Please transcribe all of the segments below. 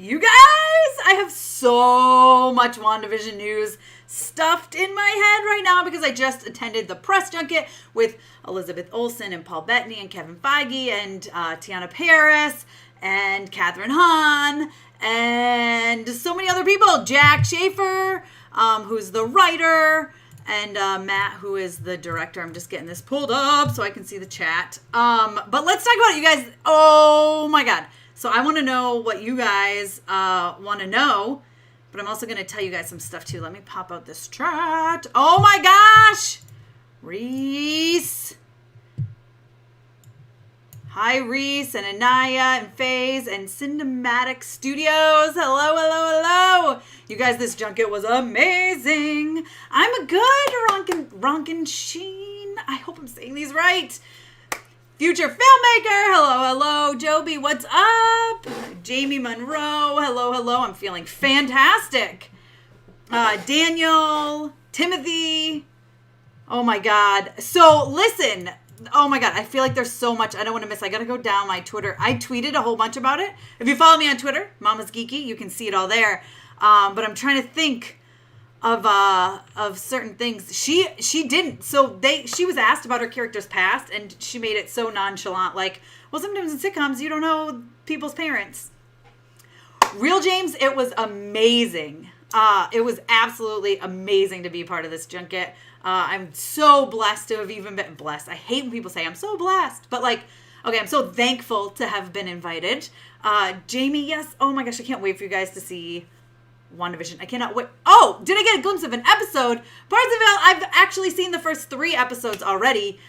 You guys, I have so much WandaVision news stuffed in my head right now because I just attended the press junket with Elizabeth Olsen and Paul Bettany and Kevin Feige and Teyonah Parris and Kathryn Hahn and so many other people. Jack Schaeffer, who's the writer, and Matt, who is the director. I'm just getting this pulled up so I can see the chat. But let's talk about it, you guys. Oh my God. So I want to know what you guys want to know, but I'm also going to tell you guys some stuff too. Let me pop out this chat. Oh my gosh. Reese. Hi, Reese and Anaya and FaZe and Cinematic Studios. Hello, hello, hello. You guys, this junket was amazing. I'm a good Ronkin Sheen. I hope I'm saying these right. Future filmmaker. Hello, hello. Joby, what's up? Jamie Monroe. Hello, hello. I'm feeling fantastic. Daniel. Timothy. Oh, my God. So, listen. Oh, my God. I feel like there's so much I don't want to miss. I got to go down my Twitter. I tweeted a whole bunch about it. If you follow me on Twitter, Mama's Geeky, you can see it all there. But I'm trying to think of certain things. She didn't. So she was asked about her character's past, and she made it so nonchalant, like, well, sometimes in sitcoms you don't know people's parents. Real James, it was amazing. It was absolutely amazing to be part of this junket. I'm so blessed to have even been blessed. I hate when people say I'm so blessed, but like, okay, I'm so thankful to have been invited. Jamie, yes. Oh my gosh, I can't wait for you guys to see WandaVision. I cannot wait. Oh, did I get a glimpse of an episode? Parzival, I've actually seen the first 3 episodes already.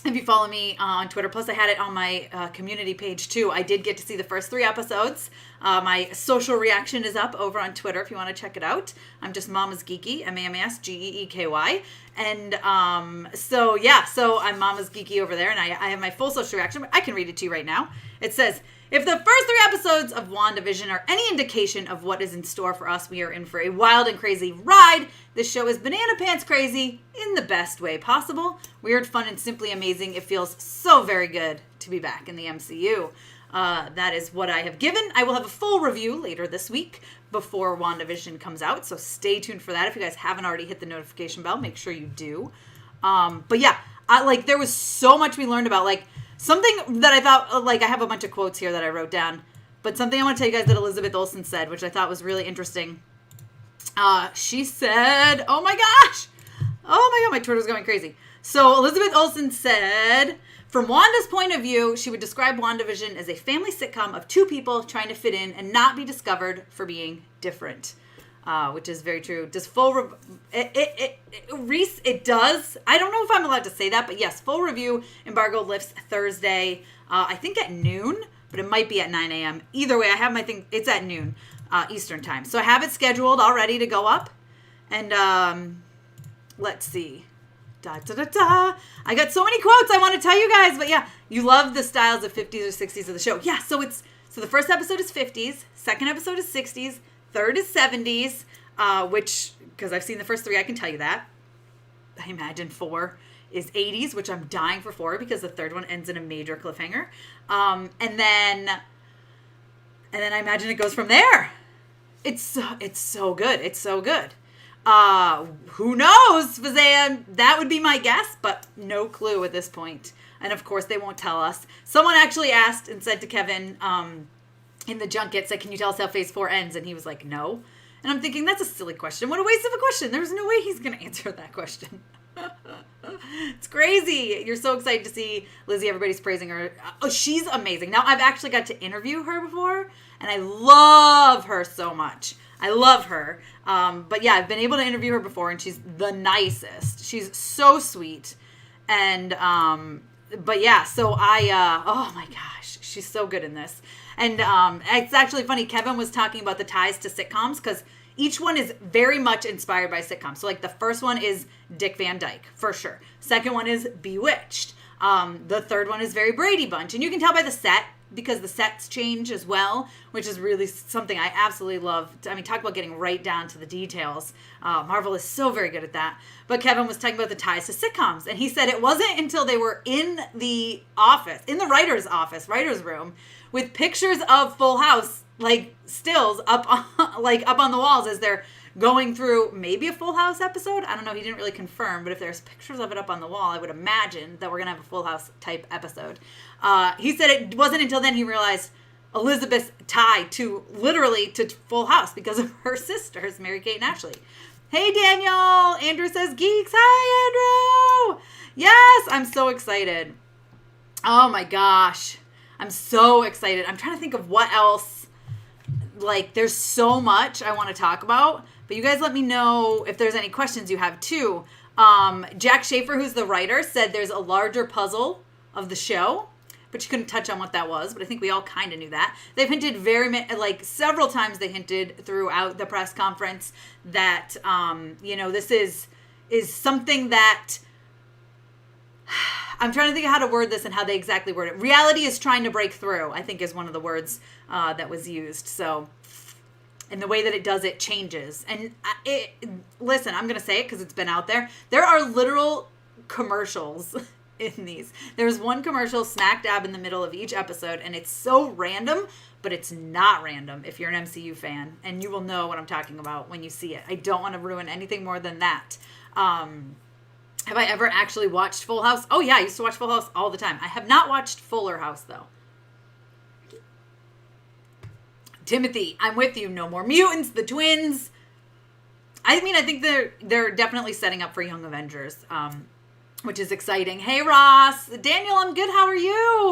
If you follow me on Twitter, plus I had it on my community page too. I did get to see the first 3 episodes. My social reaction is up over on Twitter if you want to check it out. I'm just Mama's Geeky, MAMASGEEKY. And so I'm Mama's Geeky over there, and I have my full social reaction. I can read it to you right now. It says, if the first 3 episodes of WandaVision are any indication of what is in store for us, we are in for a wild and crazy ride. This show is banana pants crazy in the best way possible. Weird, fun, and simply amazing. It feels so very good to be back in the MCU. That is what I have given. I will have a full review later this week before WandaVision comes out, so stay tuned for that. If you guys haven't already hit the notification bell, make sure you do. But yeah, there was so much we learned about, like, something that I thought, like, I have a bunch of quotes here that I wrote down, but something I want to tell you guys that Elizabeth Olsen said, which I thought was really interesting. She said, oh my God, my Twitter's going crazy. So Elizabeth Olsen said, from Wanda's point of view, she would describe WandaVision as a family sitcom of 2 people trying to fit in and not be discovered for being different. Which is very true. Does Reese, it does. I don't know if I'm allowed to say that, but yes, full review embargo lifts Thursday, I think at noon, but it might be at 9 a.m. Either way, I have my thing, it's at noon Eastern time. So I have it scheduled already to go up. And let's see. I got so many quotes I want to tell you guys, but yeah, you love the styles of 50s or 60s of the show. Yeah, so the first episode is 50s, second episode is 60s, third is 70s, which, because I've seen the first 3, I can tell you that. I imagine 4 is 80s, which I'm dying for 4 because the third one ends in a major cliffhanger. And then I imagine it goes from there. It's so good. It's so good. Who knows, Fazan? That would be my guess, but no clue at this point. And of course, they won't tell us. Someone actually asked and said to Kevin, in the junket, said, can you tell us how phase 4 ends? And he was like, no. And I'm thinking, that's a silly question. What a waste of a question. There's no way he's going to answer that question. It's crazy. You're so excited to see Lizzie. Everybody's praising her. Oh, she's amazing. Now, I've actually got to interview her before, and I love her so much. I love her. But yeah, I've been able to interview her before, and she's the nicest. She's so sweet. And, but yeah, so oh my gosh, she's so good in this. And it's actually funny, Kevin was talking about the ties to sitcoms, because each one is very much inspired by sitcoms. So like the first one is Dick Van Dyke, for sure. Second one is Bewitched. The third one is very Brady Bunch. And you can tell by the set, because the sets change as well, which is really something I absolutely love. I mean, talk about getting right down to the details. Marvel is so very good at that. But Kevin was talking about the ties to sitcoms, and he said it wasn't until they were in the office, in the writer's office, writer's room, with pictures of Full House like stills up on the walls as they're going through maybe a Full House episode. I don't know. He didn't really confirm, but if there's pictures of it up on the wall, I would imagine that we're going to have a Full House type episode. He said it wasn't until then he realized Elizabeth's tie to Full House because of her sisters, Mary Kate and Ashley. Hey, Daniel. Andrew says geeks. Hi, Andrew. Yes, I'm so excited. Oh my gosh. I'm so excited. I'm trying to think of what else. Like, there's so much I want to talk about, but you guys let me know if there's any questions you have too. Jack Schaeffer, who's the writer, said there's a larger puzzle of the show, but you couldn't touch on what that was, but I think we all kind of knew that. They've hinted several times they hinted throughout the press conference that, this is something that I'm trying to think of how to word this and how they exactly word it. Reality is trying to break through, I think is one of the words that was used. So, and the way that it does it changes. And listen, I'm going to say it because it's been out there. There are literal commercials in these. There's one commercial smack dab in the middle of each episode, and it's so random, but it's not random if you're an MCU fan, and you will know what I'm talking about when you see it. I don't want to ruin anything more than that. Have I ever actually watched Full House? Oh, yeah, I used to watch Full House all the time. I have not watched Fuller House, though. Timothy, I'm with you. No More Mutants, the twins. I mean, I think they're definitely setting up for Young Avengers, which is exciting. Hey, Ross. Daniel, I'm good. How are you?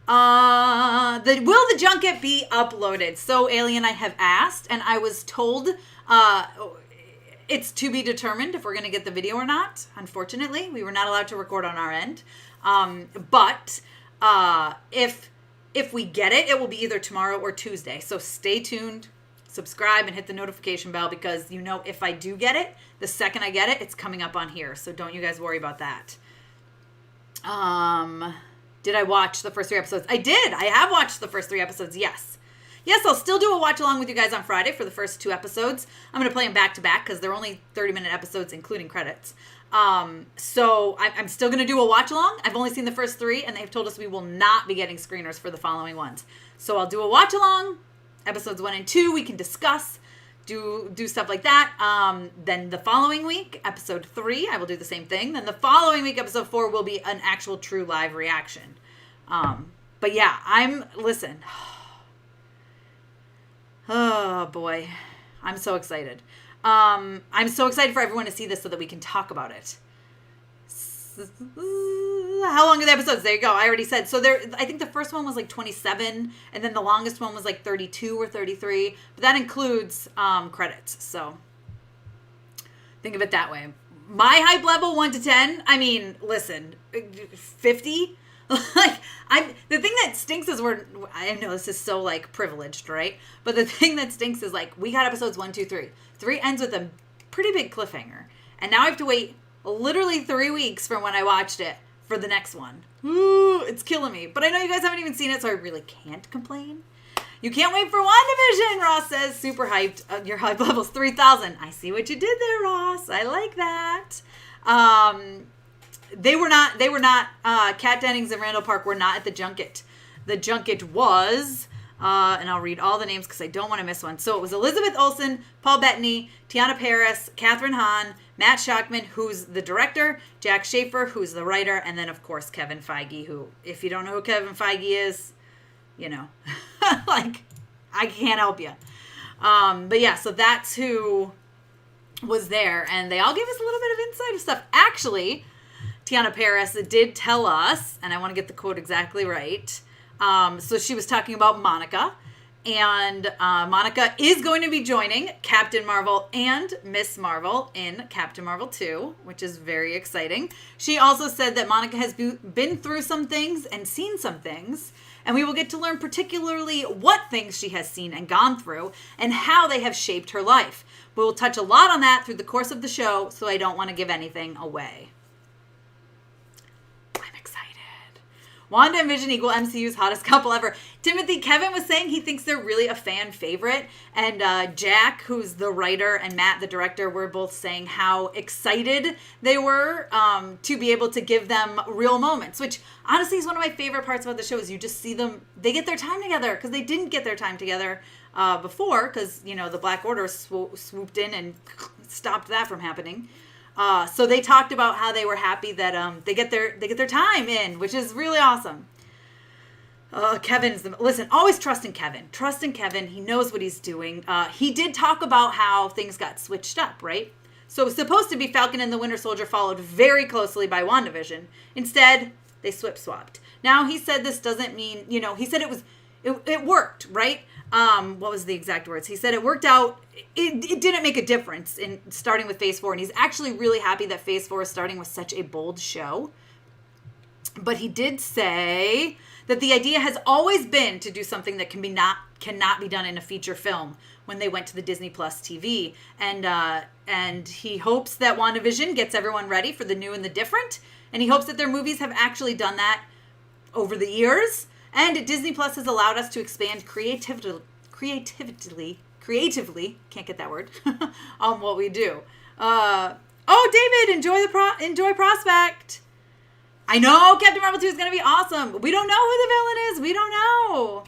Will the Junket be uploaded? So, Alien, I have asked, and I was told... it's to be determined if we're going to get the video or not. Unfortunately, we were not allowed to record on our end. But if we get it, it will be either tomorrow or Tuesday. So stay tuned, subscribe, and hit the notification bell because if I do get it, the second I get it, it's coming up on here. So don't you guys worry about that. Did I watch the first 3 episodes? I did. I have watched the first 3 episodes. Yes. Yes, I'll still do a watch along with you guys on Friday for the first 2 episodes. I'm going to play them back to back because they're only 30-minute episodes, including credits. So I'm still going to do a watch along. I've only seen the first 3, and they've told us we will not be getting screeners for the following ones. So I'll do a watch along. Episodes 1 and 2, we can discuss, do stuff like that. Then the following week, episode 3, I will do the same thing. Then the following week, episode 4, will be an actual true live reaction. But yeah, listen. Oh, boy. I'm so excited. I'm so excited for everyone to see this so that we can talk about it. How long are the episodes? There you go. I already said. So I think the first one was like 27, and then the longest one was like 32 or 33. But that includes credits. So think of it that way. My hype level, 1 to 10. I mean, listen, 50. The thing that stinks is I know this is so like privileged, right? But the thing that stinks is like we got episodes 1, 2, 3. 3 ends with a pretty big cliffhanger, and now I have to wait literally 3 weeks from when I watched it for the next one. Ooh, it's killing me. But I know you guys haven't even seen it, so I really can't complain. You can't wait for WandaVision, Ross says. Super hyped. Your hype level's 3,000. I see what you did there, Ross. I like that. They were not, Kat Dennings and Randall Park were not at the Junket. The Junket was, and I'll read all the names because I don't want to miss one. So it was Elizabeth Olsen, Paul Bettany, Teyonah Parris, Kathryn Hahn, Matt Shakman, who's the director, Jack Schaeffer, who's the writer, and then, of course, Kevin Feige, who, if you don't know who Kevin Feige is, like, I can't help you. But yeah, so that's who was there, and they all gave us a little bit of insider stuff. Actually, Teyonah Parris did tell us, and I want to get the quote exactly right. So she was talking about Monica, and Monica is going to be joining Captain Marvel and Miss Marvel in Captain Marvel 2, which is very exciting. She also said that Monica has been through some things and seen some things, and we will get to learn particularly what things she has seen and gone through and how they have shaped her life. We will touch a lot on that through the course of the show, so I don't want to give anything away. Wanda and Vision equal MCU's hottest couple ever. Timothy, Kevin was saying he thinks they're really a fan favorite. And Jack, who's the writer, and Matt, the director, were both saying how excited they were to be able to give them real moments, which honestly is one of my favorite parts about the show is you just see them, they get their time together because they didn't get their time together before because, the Black Order swooped in and stopped that from happening. So they talked about how they were happy that they get their time in, which is really awesome. Listen, always trust in Kevin. Trust in Kevin. He knows what he's doing. He did talk about how things got switched up, right? So it was supposed to be Falcon and the Winter Soldier followed very closely by WandaVision. Instead, they swapped. Now he said this doesn't mean, he said it worked, right? What was the exact words? He said it worked out. It didn't make a difference in starting with Phase 4. And he's actually really happy that Phase 4 is starting with such a bold show. But he did say that the idea has always been to do something that cannot be done in a feature film when they went to the Disney Plus TV. And he hopes that WandaVision gets everyone ready for the new and the different. And he hopes that their movies have actually done that over the years. And Disney Plus has allowed us to expand creatively, can't get that word, on what we do. David, enjoy Prospect. I know Captain Marvel 2 is going to be awesome. We don't know who the villain is. We don't know.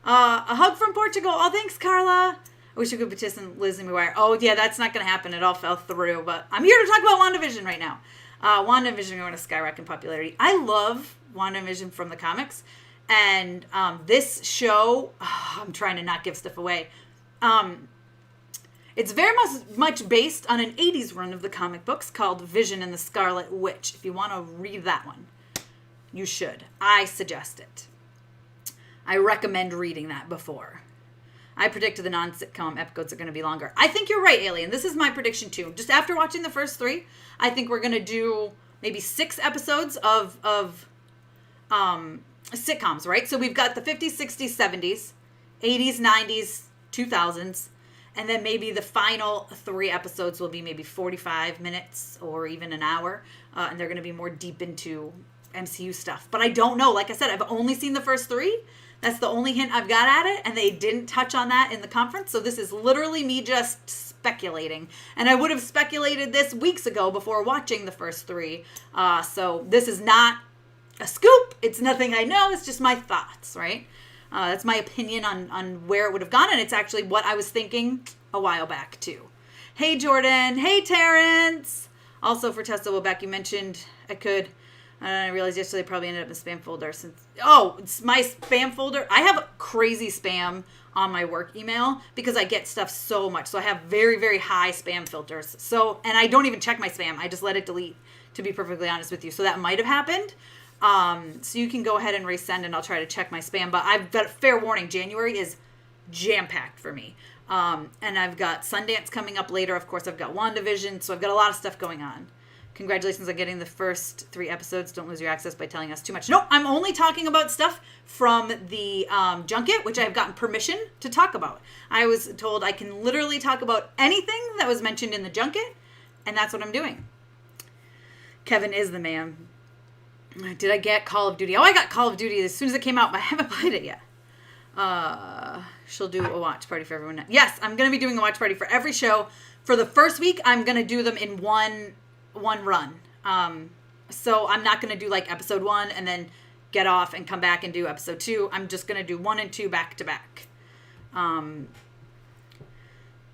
A hug from Portugal. Oh, thanks, Carla. I wish you could petition Liz and McGuire. Oh, yeah, that's not going to happen. It all fell through. But I'm here to talk about WandaVision right now. WandaVision going to skyrocket in popularity. I love WandaVision from the comics. And this show, I'm trying to not give stuff away. It's very much based on an 80s run of the comic books called Vision and the Scarlet Witch. If you want to read that one, you should. I suggest it. I recommend reading that before. I predicted the non-sitcom episodes are going to be longer. I think you're right, Alien. This is my prediction, too. Just after watching the first 3, I think we're going to do maybe 6 episodes of sitcoms, right? So we've got the 50s, 60s, 70s, 80s, 90s, 2000s. And then maybe the final 3 episodes will be maybe 45 minutes or even an hour. And they're going to be more deep into MCU stuff. But I don't know. Like I said, I've only seen the first 3. That's the only hint I've got at it. And they didn't touch on that in the conference. So this is literally me just speculating. And I would have speculated this weeks ago before watching the first 3. So this is not a scoop. It's nothing I know. It's just my thoughts, right? That's my opinion on where it would have gone, and it's actually what I was thinking a while back, too. Hey, Jordan. Hey, Terrence. Also, for Tessa Wilbeck, you mentioned I realized yesterday probably ended up in the spam folder. It's my spam folder. I have crazy spam on my work email because I get stuff so much. So I have very, very high spam filters. And I don't even check my spam. I just let it delete, to be perfectly honest with you. So that might have happened. So you can go ahead and resend and I'll try to check my spam. But I've got fair warning. January is jam-packed for me. And I've got Sundance coming up later. Of course, I've got WandaVision. So I've got a lot of stuff going on. Congratulations on getting the first 3 episodes. Don't lose your access by telling us too much. No, I'm only talking about stuff from the Junket, which I've gotten permission to talk about. I was told I can literally talk about anything that was mentioned in the Junket. And that's what I'm doing. Kevin is the man. Did I get Call of Duty? Oh, I got Call of Duty as soon as it came out, but I haven't played it yet. She'll do a watch party for everyone. Yes, I'm going to be doing a watch party for every show. For the first week, I'm going to do them in one run. So I'm not going to do like episode 1 and then get off and come back and do episode 2. I'm just going to do 1 and 2 back to back.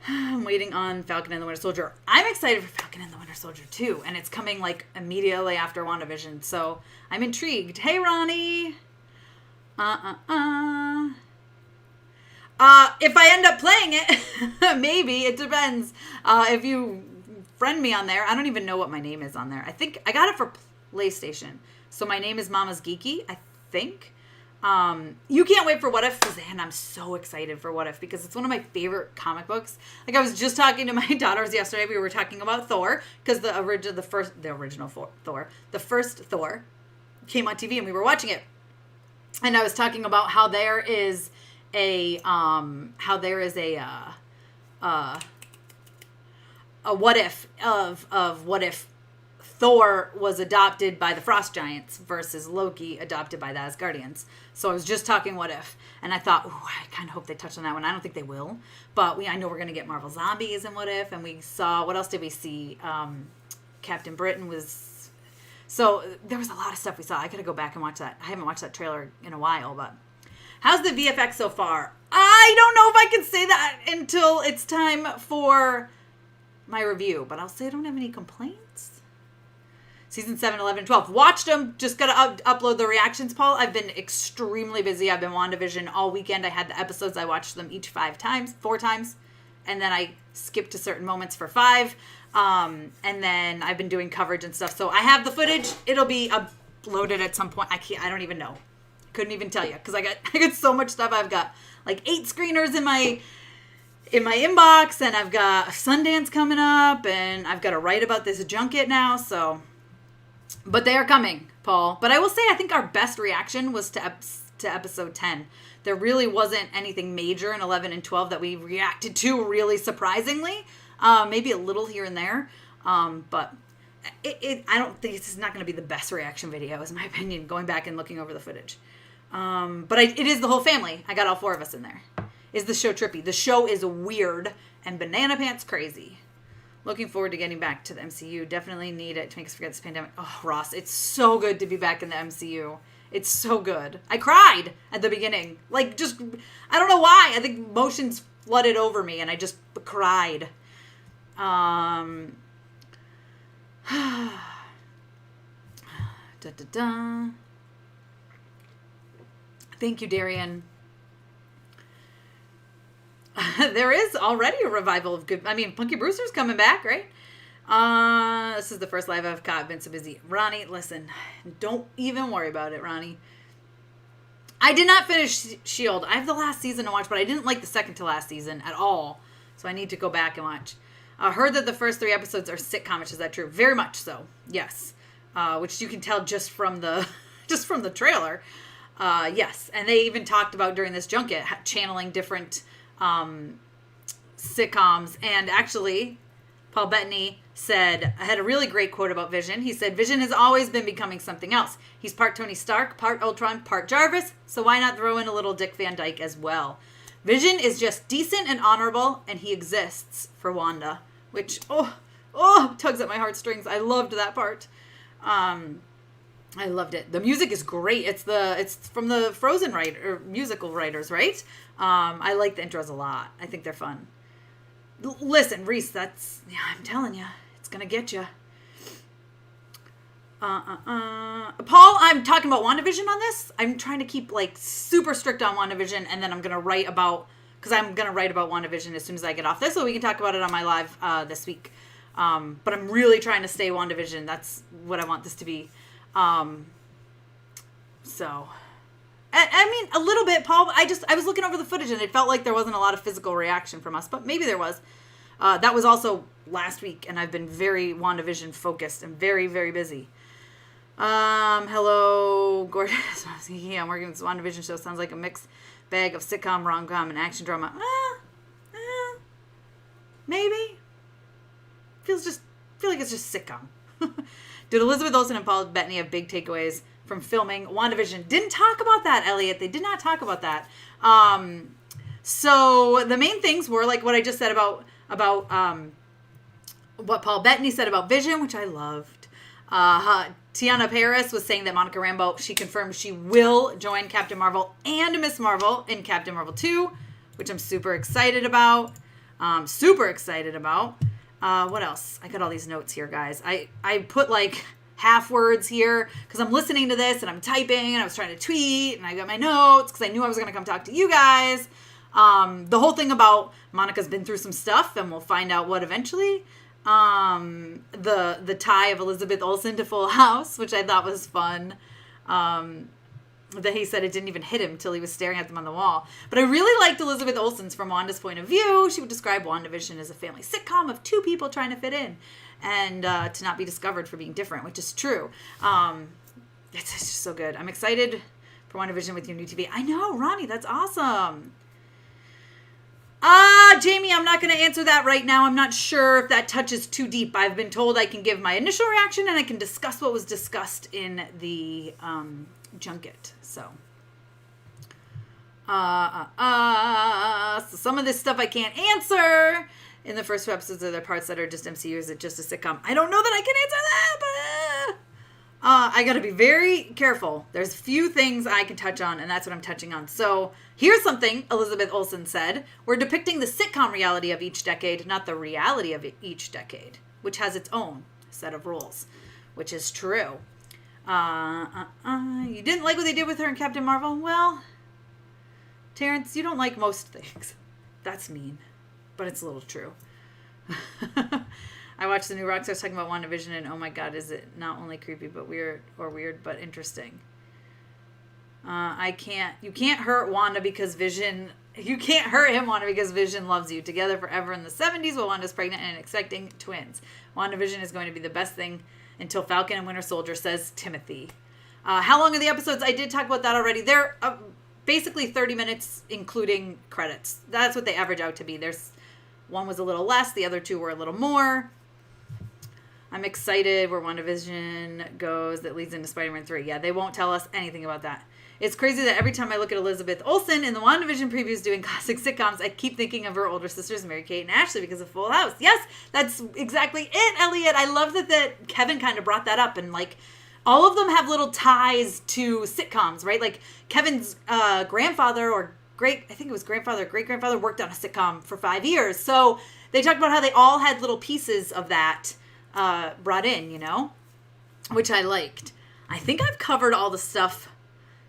I'm waiting on Falcon and the Winter Soldier. I'm excited for Falcon and the Winter Soldier too, and it's coming like immediately after WandaVision, so I'm intrigued. Hey, Ronnie. If I end up playing it, maybe. It depends. If you friend me on there, I don't even know what my name is on there. I think I got it for PlayStation, so my name is Mama's Geeky, I think. You can't wait for What If, and I'm so excited for What If because it's one of my favorite comic books. Like I was just talking to my daughters yesterday. We were talking about Thor because the first Thor came on TV and we were watching it. And I was talking about how there is a what if of what if Thor was adopted by the Frost Giants versus Loki adopted by the Asgardians. So I was just talking What If, and I thought, ooh, I kind of hope they touch on that one. I don't think they will, but I know we're going to get Marvel Zombies in What If, and we saw, what else did we see? Captain Britain was, so there was a lot of stuff we saw. I gotta go back and watch that. I haven't watched that trailer in a while, but how's the VFX so far? I don't know if I can say that until it's time for my review, but I'll say I don't have any complaints. Season 7, 11, 12. Watched them. Just got to upload the reactions, Paul. I've been extremely busy. I've been WandaVision all weekend. I had the episodes. I watched them each 4 times. And then I skipped to certain moments for 5. And then I've been doing coverage and stuff. So I have the footage. It'll be uploaded at some point. I don't even know. Couldn't even tell you. Because I got so much stuff. I've got like 8 screeners in my inbox. And I've got Sundance coming up. And I've got to write about this junket now. So... But they are coming, Paul. But I will say I think our best reaction was to episode 10. There really wasn't anything major in 11 and 12 that we reacted to really surprisingly. Maybe a little here and there. But I don't think it's not going to be the best reaction video, is my opinion, going back and looking over the footage. But it is the whole family. I got all 4 of us in there. Is the show trippy? The show is weird and banana pants crazy. Looking forward to getting back to the MCU. Definitely need it to make us forget this pandemic. Oh, Ross, it's so good to be back in the MCU. It's so good. I cried at the beginning. Like, just, I don't know why. I think emotions flooded over me, and I just cried. Thank you, Darian. There is already a revival of good... I mean, Punky Brewster's coming back, right? This is the first live I've caught. I've been so busy. Ronnie, listen. Don't even worry about it, Ronnie. I did not finish S.H.I.E.L.D. I have the last season to watch, but I didn't like the second to last season at all. So I need to go back and watch. Heard that the first 3 episodes are sitcomish. Is that true? Very much so. Yes. Which you can tell just from the trailer. Yes. And they even talked about during this junket channeling different... sitcoms. And actually, Paul Bettany said, I had a really great quote about Vision. He said, Vision has always been becoming something else. He's part Tony Stark, part Ultron, part Jarvis, so why not throw in a little Dick Van Dyke as well? Vision is just decent and honorable, and he exists for Wanda, which, tugs at my heartstrings. I loved that part. I loved it. The music is great. It's from the Frozen musical writers, right? I like the intros a lot. I think they're fun. Listen, Reese, I'm telling you, it's gonna get you. Paul, I'm talking about WandaVision on this. I'm trying to keep like super strict on WandaVision, and then I'm gonna write about WandaVision as soon as I get off this, so we can talk about it on my live this week. But I'm really trying to stay WandaVision. That's what I want this to be. So, I mean, a little bit, Paul. I was looking over the footage and it felt like there wasn't a lot of physical reaction from us, but maybe there was. That was also last week, and I've been very WandaVision focused and very, very busy. Hello, Gordon. Yeah, I'm working with this WandaVision show. Sounds like a mixed bag of sitcom, rom-com, and action drama. Maybe. Feel like it's just sitcom. Did Elizabeth Olsen and Paul Bettany have big takeaways from filming WandaVision? Didn't talk about that, Elliot. They did not talk about that. So the main things were like what I just said about what Paul Bettany said about Vision, which I loved. Teyonah Parris was saying that Monica Rambeau, she confirmed she will join Captain Marvel and Miss Marvel in Captain Marvel 2, which I'm super excited about. What else? I got all these notes here, guys. I put like half words here because I'm listening to this and I'm typing and I was trying to tweet and I got my notes because I knew I was going to come talk to you guys. The whole thing about Monica's been through some stuff and we'll find out what eventually. The tie of Elizabeth Olsen to Full House, which I thought was fun. That he said it didn't even hit him till he was staring at them on the wall. But I really liked Elizabeth Olsen's from Wanda's point of view. She would describe WandaVision as a family sitcom of 2 people trying to fit in and to not be discovered for being different, which is true. It's just so good. I'm excited for WandaVision with your new TV. I know, Ronnie, that's awesome. Jamie, I'm not going to answer that right now. I'm not sure if that touches too deep. I've been told I can give my initial reaction and I can discuss what was discussed in the junket. So, so some of this stuff I can't answer. In the first 2 episodes, are there parts that are just MCU? Is it just a sitcom? I don't know that I can answer that, but I got to be very careful. There's few things I can touch on, and that's what I'm touching on. So here's something Elizabeth Olsen said. We're depicting the sitcom reality of each decade, not the reality of each decade, which has its own set of rules, which is true. You didn't like what they did with her in Captain Marvel? Well, Terrence, you don't like most things. That's mean, but it's a little true. I watched the new Rockstars talking about WandaVision, and oh my god, is it not only creepy but weird, but interesting. You can't hurt Wanda because Vision, you can't hurt him, Wanda, because Vision loves you. Together forever in the 70s while Wanda's pregnant and expecting twins. WandaVision is going to be the best thing until Falcon and Winter Soldier, says Timothy. How long are the episodes? I did talk about that already. They're basically 30 minutes, including credits. That's what they average out to be. One was a little less, the other 2 were a little more. I'm excited where WandaVision goes. That leads into Spider-Man 3. Yeah, they won't tell us anything about that. It's crazy that every time I look at Elizabeth Olsen in the WandaVision previews doing classic sitcoms, I keep thinking of her older sisters, Mary-Kate and Ashley, because of Full House. Yes, that's exactly it, Elliot. I love that Kevin kind of brought that up. And, like, all of them have little ties to sitcoms, right? Like, Kevin's grandfather or great-grandfather worked on a sitcom for 5 years. So they talked about how they all had little pieces of that brought in, which I liked. I think I've covered all the stuff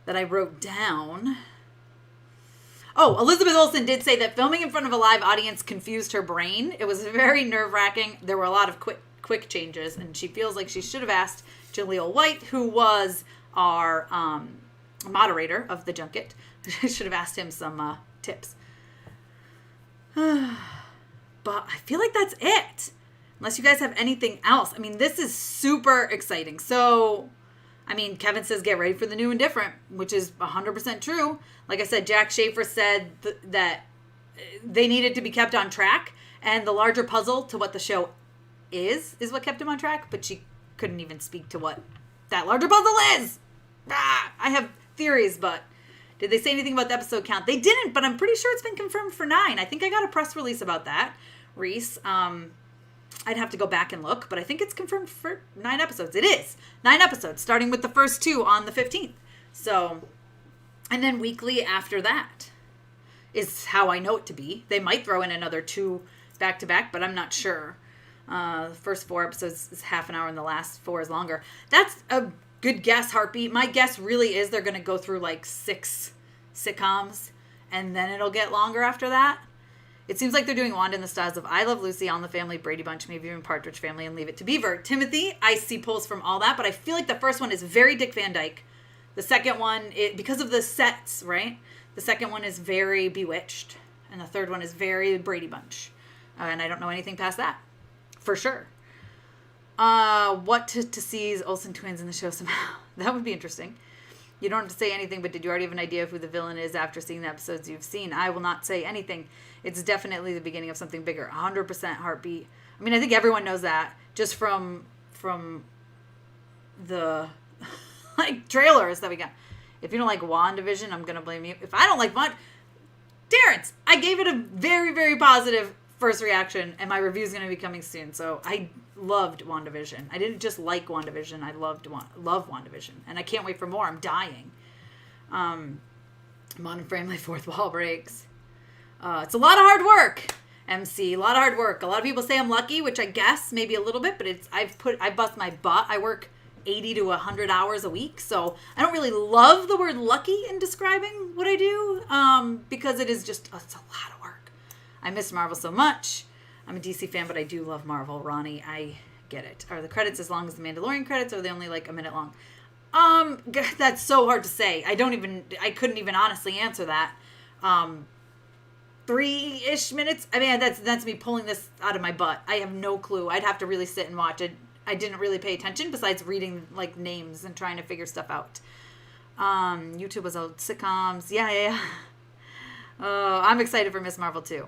that I wrote down. Oh, Elizabeth Olsen did say that filming in front of a live audience confused her brain. It was very nerve-wracking. There were a lot of quick changes, and she feels like she should have asked Jaleel White, who was our moderator of the junket. I should have asked him some tips. But I feel like that's it. Unless you guys have anything else. I mean, this is super exciting. So, I mean, Kevin says get ready for the new and different, which is 100% true. Like I said, Jack Schaeffer said that they needed to be kept on track. And the larger puzzle to what the show is what kept him on track. But she couldn't even speak to what that larger puzzle is. I have theories, but did they say anything about the episode count? They didn't, but I'm pretty sure it's been confirmed for 9. I think I got a press release about that, Reese. I'd have to go back and look, but I think it's confirmed for 9 episodes. It is 9 episodes, starting with the first 2 on the 15th. So, and then weekly after that is how I know it to be. They might throw in another 2 back-to-back, but I'm not sure. The first 4 episodes is half an hour and the last 4 is longer. That's a good guess, Heartbeat. My guess really is they're going to go through like 6 sitcoms, and then it'll get longer after that. It seems like they're doing Wanda in the styles of I Love Lucy, All in the Family, Brady Bunch, maybe even Partridge Family, and Leave It to Beaver. Timothy, I see pulls from all that, but I feel like the first one is very Dick Van Dyke. The second one, because of the sets, right? The second one is very Bewitched, and the third one is very Brady Bunch. And I don't know anything past that, for sure. What to see is Olsen twins in the show somehow. That would be interesting. You don't have to say anything, but did you already have an idea of who the villain is after seeing the episodes you've seen? I will not say anything. It's definitely the beginning of something bigger. 100% Heartbeat. I mean, I think everyone knows that just from the like trailers that we got. If you don't like WandaVision, I'm going to blame you. If I don't like Terrence, I gave it a very, very positive first reaction, and my review is going to be coming soon. So I loved WandaVision. I didn't just like WandaVision. I love WandaVision, and I can't wait for more. I'm dying. Modern Family, Fourth Wall Breaks. It's a lot of hard work, MC. A lot of hard work. A lot of people say I'm lucky, which I guess maybe a little bit, but I bust my butt. I work 80 to 100 hours a week, so I don't really love the word lucky in describing what I do, because it's a lot of work. I miss Marvel so much. I'm a DC fan, but I do love Marvel. Ronnie, I get it. Are the credits as long as the Mandalorian credits, or are they only like a minute long? That's so hard to say. I couldn't even honestly answer that. 3-ish minutes. I mean, that's me pulling this out of my butt. I have no clue. I'd have to really sit and watch it. I didn't really pay attention besides reading like names and trying to figure stuff out. YouTube was old sitcoms. Yeah. I'm excited for Miss Marvel too.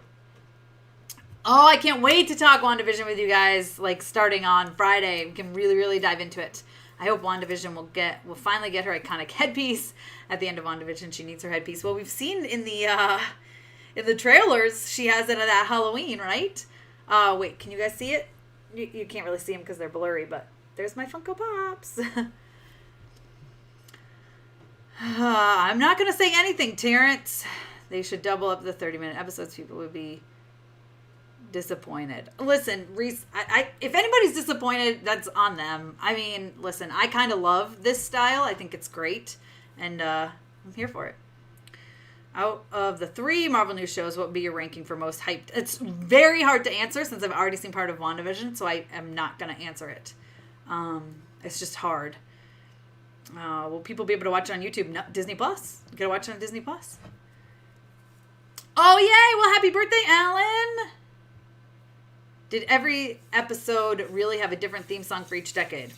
Oh, I can't wait to talk WandaVision with you guys, like starting on Friday. We can really, really dive into it. I hope WandaVision will finally get her iconic headpiece at the end of WandaVision. She needs her headpiece. Well, we've seen in the trailers, she has it at Halloween, right? Wait, can you guys see it? You can't really see them because they're blurry, but there's my Funko Pops. I'm not going to say anything, Terrence. They should double up the 30-minute episodes. People would be disappointed. Listen, Reese, if anybody's disappointed, that's on them. I mean, listen, I kind of love this style. I think it's great, and I'm here for it. Out of the 3 Marvel News shows, what would be your ranking for most hyped? It's very hard to answer since I've already seen part of WandaVision, so I am not going to answer it. It's just hard. Will people be able to watch it on YouTube? No, Disney Plus. You got to watch it on Disney Plus. Oh, yay! Well, happy birthday, Alan! Did every episode really have a different theme song for each decade?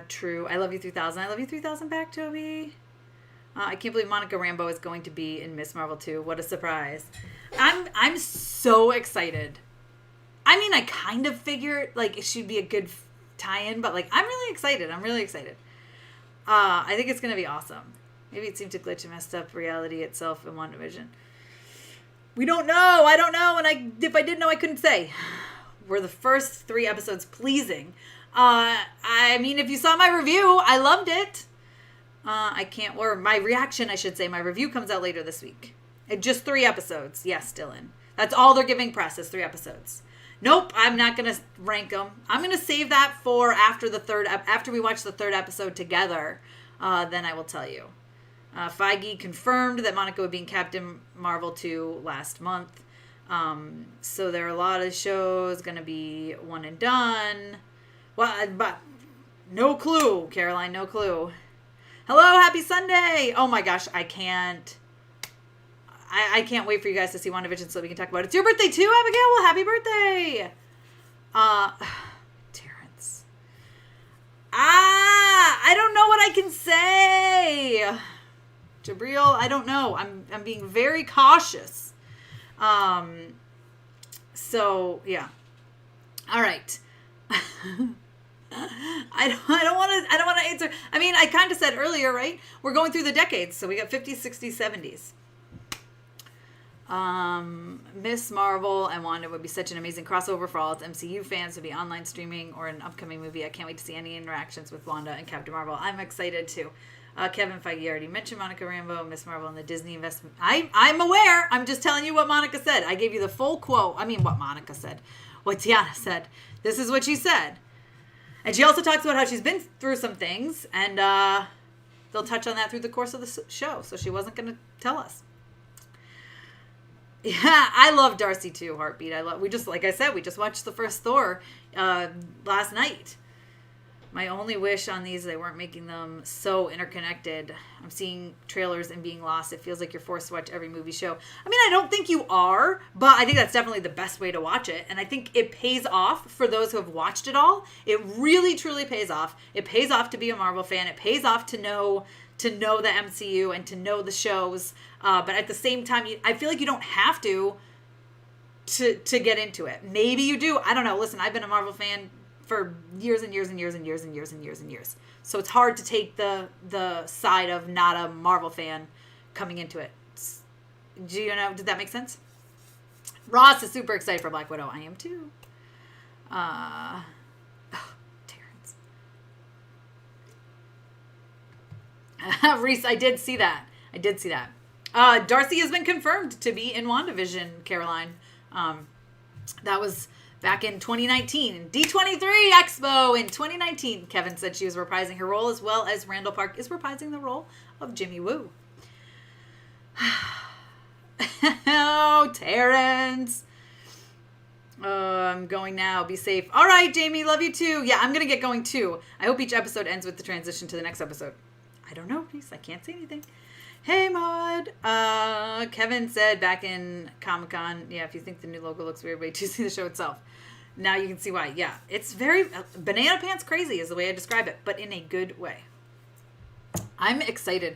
True. I love you 3000. I love you 3000 back, Toby. I can't believe Monica Rambeau is going to be in Miss Marvel 2. What a surprise. I'm so excited. I mean, I kind of figured, like, it should be a good tie-in, but, like, I'm really excited. I think it's going to be awesome. Maybe it seemed to glitch and messed up reality itself in WandaVision. We don't know. I don't know. And if I did know, I couldn't say. Were the first 3 episodes pleasing? I mean, if you saw my review, I loved it. Or my reaction, I should say. My review comes out later this week. Just 3 episodes. Yes, Dylan. That's all they're giving press is 3 episodes. Nope, I'm not going to rank them. I'm going to save that for after we watch the 3rd episode together. Then I will tell you. Feige confirmed that Monica would be in Captain Marvel 2 last month. So there are a lot of shows going to be one and done. Well, but no clue, Caroline, no clue. Hello, happy Sunday. Oh my gosh, I can't wait for you guys to see WandaVision so we can talk about it. It's your birthday too, Abigail. Well, happy birthday. Terrence. I don't know what I can say. Jabril, I don't know. I'm being very cautious. So yeah. All right. I don't want to answer. I mean, I kind of said earlier, right? We're going through the decades, so we got 50s, 60s, 70s. Miss Marvel and Wanda would be such an amazing crossover for all its MCU fans. Would be online streaming or an upcoming movie. I can't wait to see any interactions with Wanda and Captain Marvel. I'm excited too. Kevin Feige already mentioned Monica Rambeau, Miss Marvel, and the Disney investment. I'm aware. I'm just telling you what Monica said. I gave you the full quote. I mean, what Monica said. What Teyonah said. This is what she said. And she also talks about how she's been through some things, and they'll touch on that through the course of the show. So she wasn't going to tell us. Yeah, I love Darcy too, Heartbeat. Like I said, we just watched the first Thor last night. My only wish on these, they weren't making them so interconnected. I'm seeing trailers and being lost. It feels like you're forced to watch every movie show. I mean, I don't think you are, but I think that's definitely the best way to watch it. And I think it pays off for those who have watched it all. It really, truly pays off. It pays off to be a Marvel fan. It pays off to know the MCU and to know the shows. But at the same time, I feel like you don't have to get into it. Maybe you do. I don't know. Listen, I've been a Marvel fan for years and years and years and years and years and years and years. So it's hard to take the side of not a Marvel fan coming into it. Do you know? Did that make sense? Ross is super excited for Black Widow. I am too. Terrence. Reese, I did see that. Darcy has been confirmed to be in WandaVision, Caroline. That was back in 2019, D23 Expo in 2019. Kevin said she was reprising her role as well as Randall Park is reprising the role of Jimmy Woo. Oh, Terrence. I'm going now. Be safe. All right, Jamie. Love you too. Yeah, I'm going to get going too. I hope each episode ends with the transition to the next episode. I don't know, please. I can't say anything. Hey, Maud. Kevin said back in Comic-Con, yeah, if you think the new logo looks weird, wait till you see the show itself. Now you can see why. Yeah, it's very banana pants crazy is the way I describe it, but in a good way. I'm excited.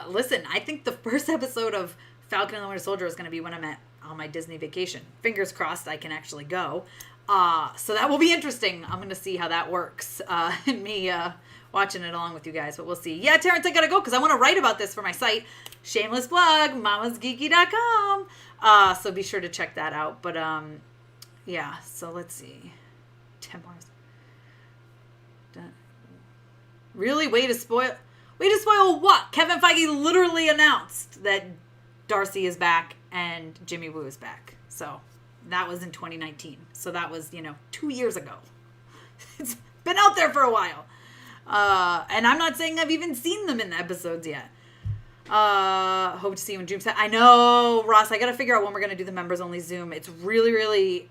Listen, I think the first episode of Falcon and the Winter Soldier is going to be when I'm at on my Disney vacation. Fingers crossed I can actually go. So that will be interesting. I'm going to see how that works. And me watching it along with you guys, but we'll see. Yeah, Terrence, I got to go because I want to write about this for my site. Shameless plug, mamasgeeky.com. So be sure to check that out. But yeah, so let's see. 10 more. Really? Way to spoil what? Kevin Feige literally announced that Darcy is back and Jimmy Woo is back. So that was in 2019. So that was, 2 years ago. It's been out there for a while. And I'm not saying I've even seen them in the episodes yet. Hope to see you in Zoom. I know, Ross, I got to figure out when we're going to do the members only Zoom. It's really, really,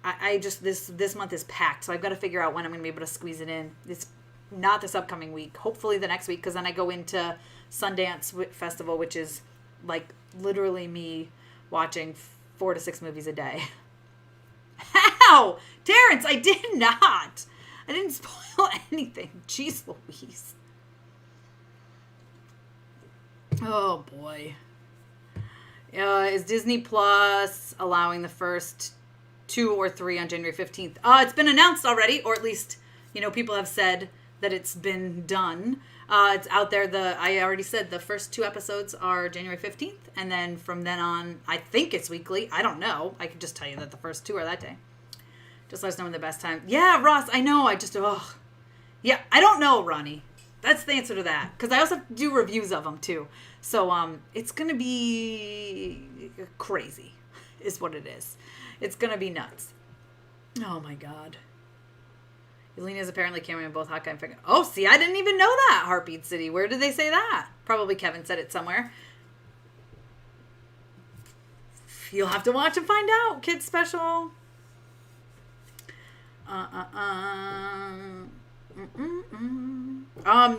I just, this month is packed. So I've got to figure out when I'm going to be able to squeeze it in. It's not this upcoming week, hopefully the next week. Cause then I go into Sundance Festival, which is like literally me watching 4 to 6 movies a day. How? Terrence, I did not. I didn't spoil anything. Jeez Louise. Oh, boy. Is Disney Plus allowing the first 2 or 3 on January 15th? It's been announced already, or at least, people have said that it's been done. It's out there. I already said the first 2 episodes are January 15th, and then from then on, I think it's weekly. I don't know. I could just tell you that the first 2 are that day. Just let us know when the best time. Yeah, Ross, I know. Yeah, I don't know, Ronnie. That's the answer to that. Because I also have to do reviews of them, too. So, it's going to be crazy, is what it is. It's going to be nuts. Oh, my God. Elena's apparently cameraing in both Hawkeye and Feige. Oh, see, I didn't even know that, Heartbeat City. Where did they say that? Probably Kevin said it somewhere. You'll have to watch and find out. Kids special.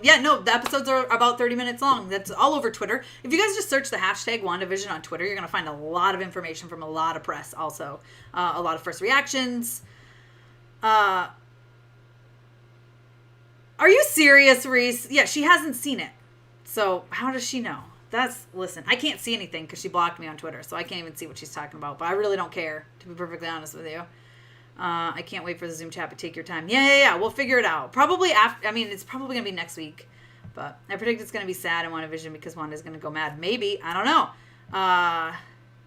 Yeah, no, the episodes are about 30 minutes long. That's all over Twitter. If you guys just search the hashtag WandaVision on Twitter, you're going to find a lot of information from a lot of press also. A lot of first reactions. Are you serious, Reese? Yeah, she hasn't seen it. So how does she know? Listen, I can't see anything because she blocked me on Twitter, so I can't even see what she's talking about. But I really don't care, to be perfectly honest with you. I can't wait for the Zoom chat, but take your time. Yeah. We'll figure it out. Probably after, it's probably going to be next week. But I predict it's going to be sad in WandaVision because Wanda's going to go mad. Maybe. I don't know.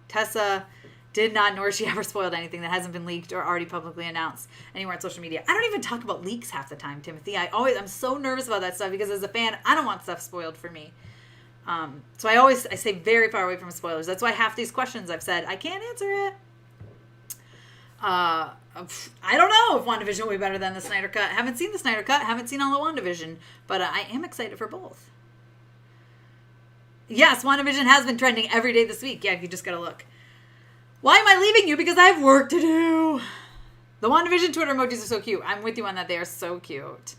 Tessa did not, nor she ever spoiled anything that hasn't been leaked or already publicly announced anywhere on social media. I don't even talk about leaks half the time, Timothy. I'm so nervous about that stuff because as a fan, I don't want stuff spoiled for me. So I stay very far away from spoilers. That's why half these questions I've said, I can't answer it. I don't know if WandaVision will be better than the Snyder Cut. Haven't seen the Snyder Cut. Haven't seen all of WandaVision. But I am excited for both. Yes, WandaVision has been trending every day this week. Yeah, you just got to look. Why am I leaving you? Because I have work to do. The WandaVision Twitter emojis are so cute. I'm with you on that. They are so cute.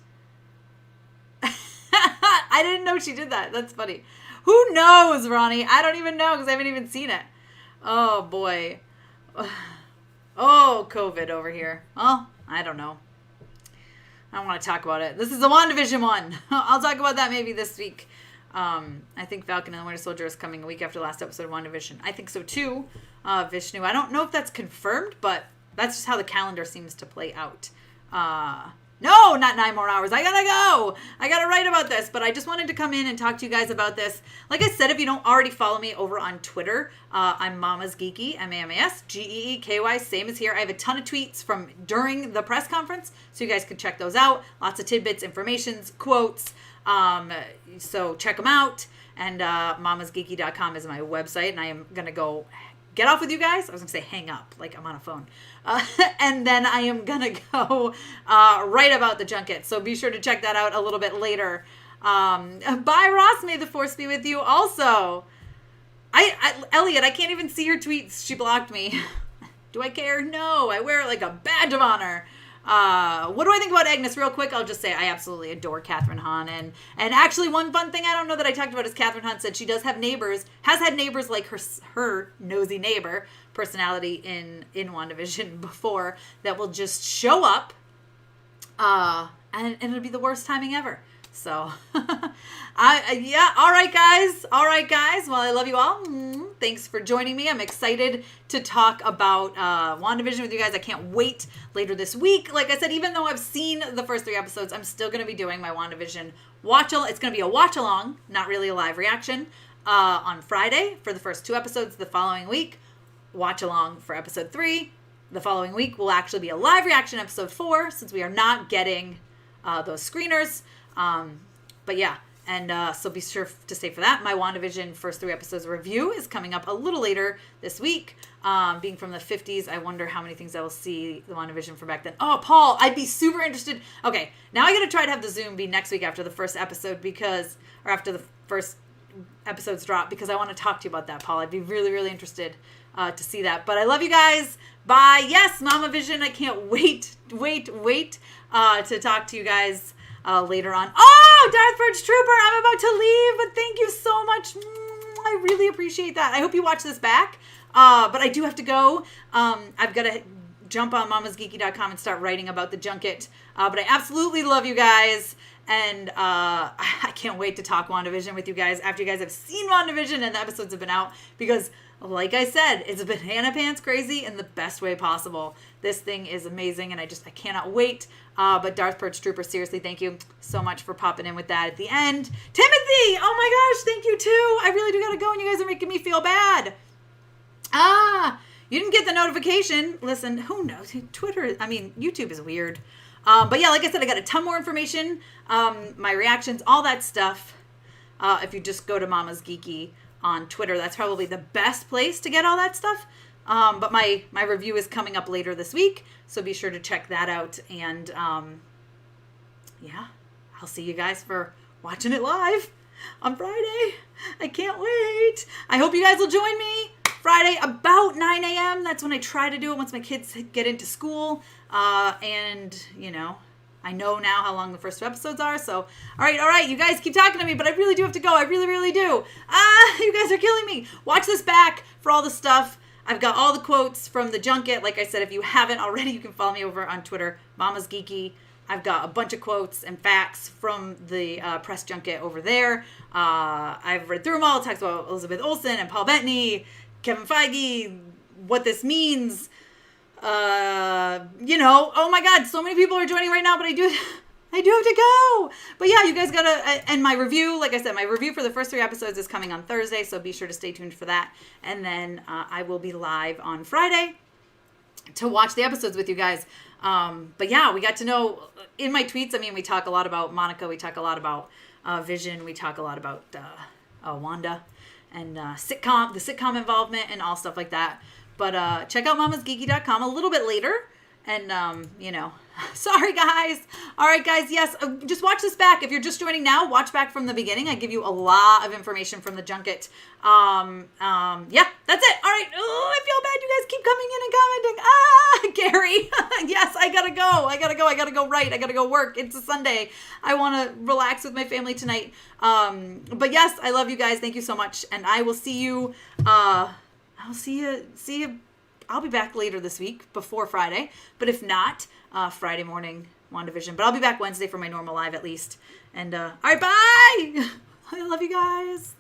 I didn't know she did that. That's funny. Who knows, Ronnie? I don't even know because I haven't even seen it. Oh, boy. Oh, COVID over here. Well, I don't know. I don't want to talk about it. This is the WandaVision one. I'll talk about that maybe this week. I think Falcon and the Winter Soldier is coming a week after the last episode of WandaVision. I think so too, Vishnu. I don't know if that's confirmed, but that's just how the calendar seems to play out. No, not 9 more hours. I gotta go. I gotta write about this, but I just wanted to come in and talk to you guys about this. Like I said, if you don't already follow me over on Twitter, I'm Mama's Geeky, MAMAS, GEEKY, same as here. I have a ton of tweets from during the press conference, so you guys can check those out. Lots of tidbits, informations, quotes. So check them out. And mamasgeeky.com is my website, and I am gonna go get off with you guys. I was gonna say hang up, like I'm on a phone. And then I am gonna go write about the junket. So be sure to check that out a little bit later. Bye, Ross. May the force be with you. Also, Elliot, I can't even see her tweets. She blocked me. Do I care? No. I wear it like a badge of honor. What do I think about Agnes? Real quick, I'll just say I absolutely adore Kathryn Hahn. And actually, one fun thing I don't know that I talked about is Kathryn Hahn said she does have neighbors, has had neighbors like her nosy neighbor personality in WandaVision before that will just show up, and it'll be the worst timing ever. So, yeah, all right, guys. Well, I love you all. Thanks for joining me. I'm excited to talk about WandaVision with you guys. I can't wait later this week. Like I said, even though I've seen the first 3 episodes, I'm still going to be doing my WandaVision watch-along. It's going to be a watch-along, not really a live reaction, on Friday for the first 2 episodes the following week. Watch-along for episode 3. The following week will actually be a live reaction episode 4 since we are not getting those screeners. But yeah, and so be sure to stay for that. My WandaVision first 3 episodes review is coming up a little later this week. Being from the 50s, I wonder how many things I will see the WandaVision from back then. Oh, Paul, I'd be super interested. Okay, now I got to try to have the Zoom be next week after the first episode or after the first episodes drop, because I want to talk to you about that, Paul. I'd be really, really interested to see that. But I love you guys. Bye. Yes, Mama Vision. I can't wait to talk to you guys later on. Oh, Darth Trooper, I'm about to leave, but thank you so much. I really appreciate that. I hope you watch this back. But I do have to go. I've got to jump on mamasgeeky.com and start writing about the Junket. But I absolutely love you guys. And I can't wait to talk WandaVision with you guys after you guys have seen WandaVision and the episodes have been out, because like I said, it's a banana pants crazy in the best way possible. This thing is amazing, and I cannot wait. But Darth Trooper, seriously, thank you so much for popping in with that at the end. Timothy, oh my gosh, thank you too. I really do gotta go, and you guys are making me feel bad. You didn't get the notification. Listen, who knows? YouTube is weird. But yeah, like I said, I got a ton more information, my reactions, all that stuff. If you just go to Mama's Geeky on Twitter, that's probably the best place to get all that stuff. But my review is coming up later this week, so be sure to check that out. And yeah, I'll see you guys for watching it live on Friday. I can't wait. I hope you guys will join me Friday about 9 a.m. That's when I try to do it once my kids get into school. And, I know now how long the first 2 episodes are. So, all right. You guys keep talking to me, but I really do have to go. I really, really do. You guys are killing me. Watch this back for all the stuff. I've got all the quotes from the Junket. Like I said, if you haven't already, you can follow me over on Twitter, Mama's Geeky. I've got a bunch of quotes and facts from the press junket over there. I've read through them all. It talks about Elizabeth Olsen and Paul Bettany, Kevin Feige, what this means. Oh my God, so many people are joining right now, but I do have to go. But yeah, you guys gotta, and my review, like I said, my review for the first 3 episodes is coming on Thursday, so be sure to stay tuned for that. And then I will be live on Friday to watch the episodes with you guys. But yeah, we got to know in my tweets, we talk a lot about Monica, we talk a lot about Vision, we talk a lot about Wanda and the sitcom involvement and all stuff like that. But check out mamasgeeky.com a little bit later. And, sorry, guys. All right, guys. Yes, just watch this back. If you're just joining now, watch back from the beginning. I give you a lot of information from the Junket. Yeah, that's it. All right. Oh, I feel bad. You guys keep coming in and commenting. Gary. Yes, I gotta go. I gotta go write. I gotta go work. It's a Sunday. I want to relax with my family tonight. But yes, I love you guys. Thank you so much. And I will see you, I'll be back later this week before Friday, but if not, Friday morning WandaVision. But I'll be back Wednesday for my normal live at least. And all right, bye. I love you guys.